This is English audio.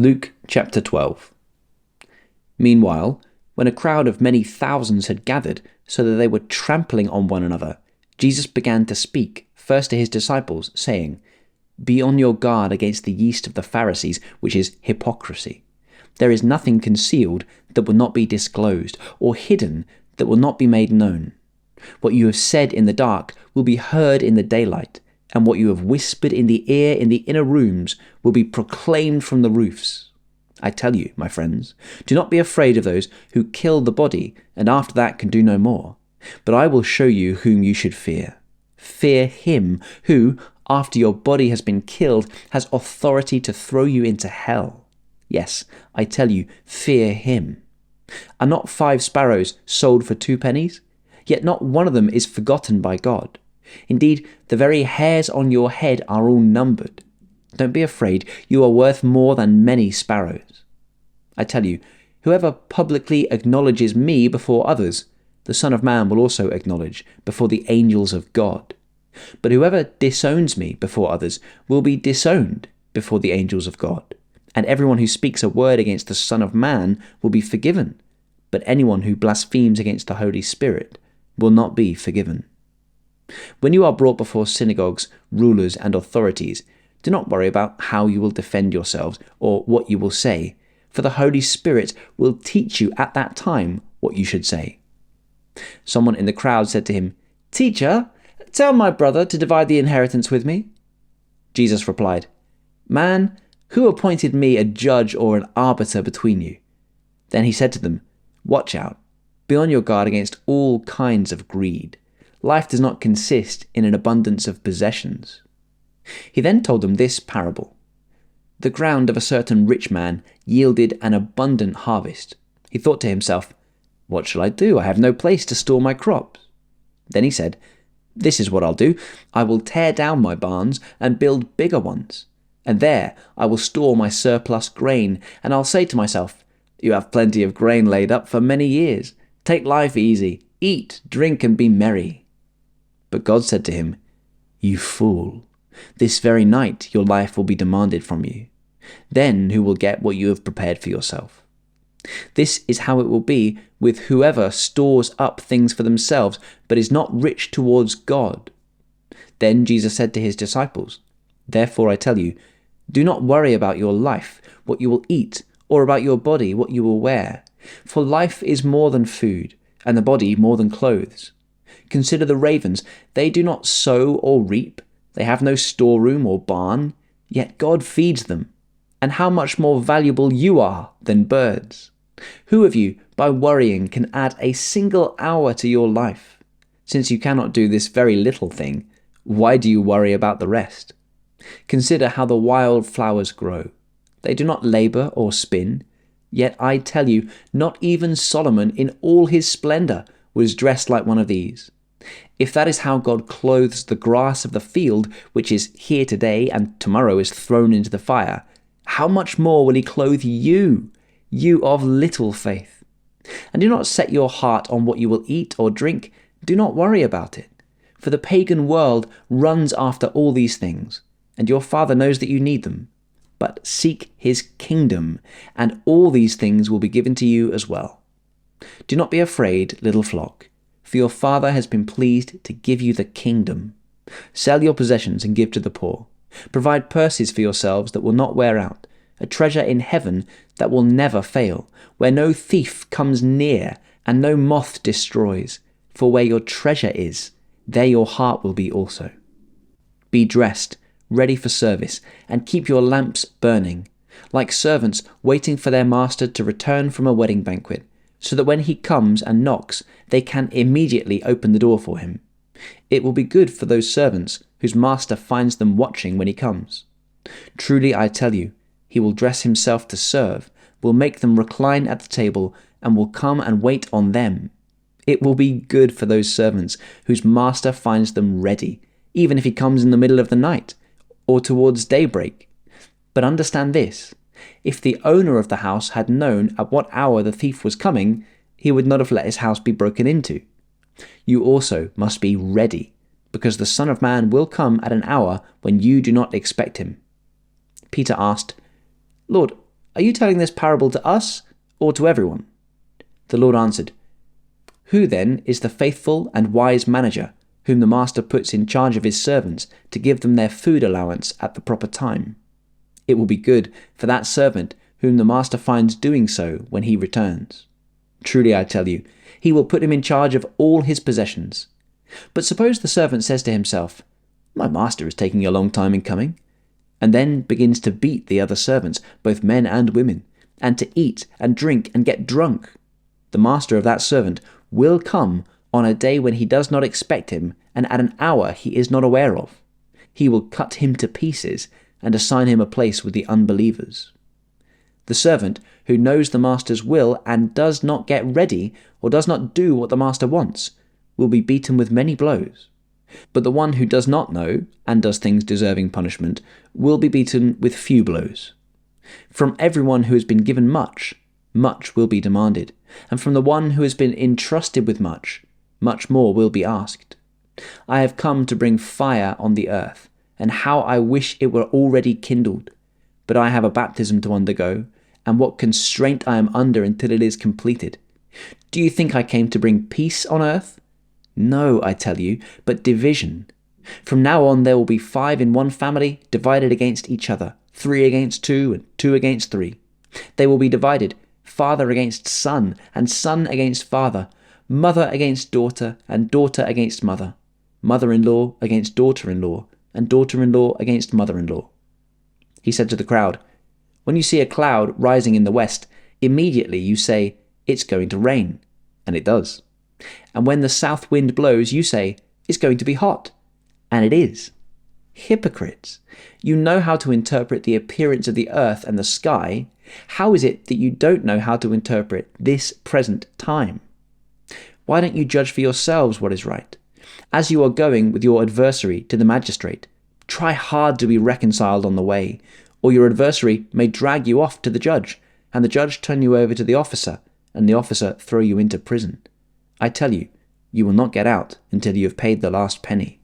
Luke chapter 12. Meanwhile, when a crowd of many thousands had gathered so that they were trampling on one another, Jesus began to speak first to his disciples, saying, "Be on your guard against the yeast of the Pharisees, which is hypocrisy. There is nothing concealed that will not be disclosed, or hidden that will not be made known. What you have said in the dark will be heard in the daylight, and what you have whispered in the ear in the inner rooms will be proclaimed from the roofs. I tell you, my friends, do not be afraid of those who kill the body and after that can do no more. But I will show you whom you should fear. Fear him who, after your body has been killed, has authority to throw you into hell. Yes, I tell you, fear him. Are not 5 sparrows sold for 2 pennies? Yet not one of them is forgotten by God. Indeed, the very hairs on your head are all numbered. Don't be afraid, you are worth more than many sparrows. I tell you, whoever publicly acknowledges me before others, the Son of Man will also acknowledge before the angels of God. But whoever disowns me before others will be disowned before the angels of God. And everyone who speaks a word against the Son of Man will be forgiven, but anyone who blasphemes against the Holy Spirit will not be forgiven. When you are brought before synagogues, rulers, and authorities, do not worry about how you will defend yourselves or what you will say, for the Holy Spirit will teach you at that time what you should say." Someone in the crowd said to him, "Teacher, tell my brother to divide the inheritance with me." Jesus replied, "Man, who appointed me a judge or an arbiter between you?" Then he said to them, "Watch out. Be on your guard against all kinds of greed. Life does not consist in an abundance of possessions." He then told them this parable. The ground of a certain rich man yielded an abundant harvest. He thought to himself, "What shall I do? I have no place to store my crops." Then he said, "This is what I'll do. I will tear down my barns and build bigger ones. And there I will store my surplus grain, and I'll say to myself, 'You have plenty of grain laid up for many years. Take life easy, eat, drink, and be merry.' But God said to him, 'You fool, this very night your life will be demanded from you. Then who will get what you have prepared for yourself?' This is how it will be with whoever stores up things for themselves, but is not rich towards God." Then Jesus said to his disciples, "Therefore I tell you, do not worry about your life, what you will eat, or about your body, what you will wear. For life is more than food, and the body more than clothes. Consider the ravens. They do not sow or reap. They have no storeroom or barn, yet God feeds them. And how much more valuable you are than birds. Who of you, by worrying, can add a single hour to your life? Since you cannot do this very little thing, why do you worry about the rest? Consider how the wild flowers grow. They do not labor or spin. Yet I tell you, not even Solomon in all his splendor was dressed like one of these. If that is how God clothes the grass of the field, which is here today and tomorrow is thrown into the fire, how much more will he clothe you, you of little faith? And do not set your heart on what you will eat or drink. Do not worry about it. For the pagan world runs after all these things, and your Father knows that you need them. But seek his kingdom, and all these things will be given to you as well. Do not be afraid, little flock, for your Father has been pleased to give you the kingdom. Sell your possessions and give to the poor. Provide purses for yourselves that will not wear out, a treasure in heaven that will never fail, where no thief comes near and no moth destroys. For where your treasure is, there your heart will be also. Be dressed, ready for service, and keep your lamps burning, like servants waiting for their master to return from a wedding banquet, so that when he comes and knocks, they can immediately open the door for him. It will be good for those servants whose master finds them watching when he comes. Truly I tell you, he will dress himself to serve, will make them recline at the table, and will come and wait on them. It will be good for those servants whose master finds them ready, even if he comes in the middle of the night, or towards daybreak. But understand this, if the owner of the house had known at what hour the thief was coming, he would not have let his house be broken into. You also must be ready, because the Son of Man will come at an hour when you do not expect him." Peter asked, "Lord, Are you telling this parable to us or to everyone?" The Lord answered, "Who then is the faithful and wise manager whom the master puts in charge of his servants to give them their food allowance at the proper time? It will be good for that servant whom the master finds doing so when he returns. Truly I tell you, he will put him in charge of all his possessions. But suppose the servant says to himself, 'My master is taking a long time in coming,' and then begins to beat the other servants, both men and women, and to eat and drink and get drunk. The master of that servant will come on a day when he does not expect him, and at an hour he is not aware of. He will cut him to pieces and assign him a place with the unbelievers. The servant who knows the master's will and does not get ready or does not do what the master wants will be beaten with many blows. But the one who does not know and does things deserving punishment will be beaten with few blows. From everyone who has been given much, much will be demanded, and from the one who has been entrusted with much, much more will be asked. I have come to bring fire on the earth, and how I wish it were already kindled. But I have a baptism to undergo, and what constraint I am under until it is completed. Do you think I came to bring peace on earth? No, I tell you, but division. From now on there will be 5 in one family divided against each other, 3 against 2, and 2 against 3. They will be divided, father against son, and son against father, mother against daughter, and daughter against mother, mother-in-law against daughter-in-law, and daughter-in-law against mother-in-law." He said to the crowd, "When you see a cloud rising in the west, immediately you say, 'It's going to rain,' and it does. And when the south wind blows, you say, 'It's going to be hot,' and it is. Hypocrites! You know how to interpret the appearance of the earth and the sky. How is it that you don't know how to interpret this present time? Why don't you judge for yourselves what is right? As you are going with your adversary to the magistrate, try hard to be reconciled on the way, or your adversary may drag you off to the judge, and the judge turn you over to the officer, and the officer throw you into prison. I tell you, you will not get out until you have paid the last penny.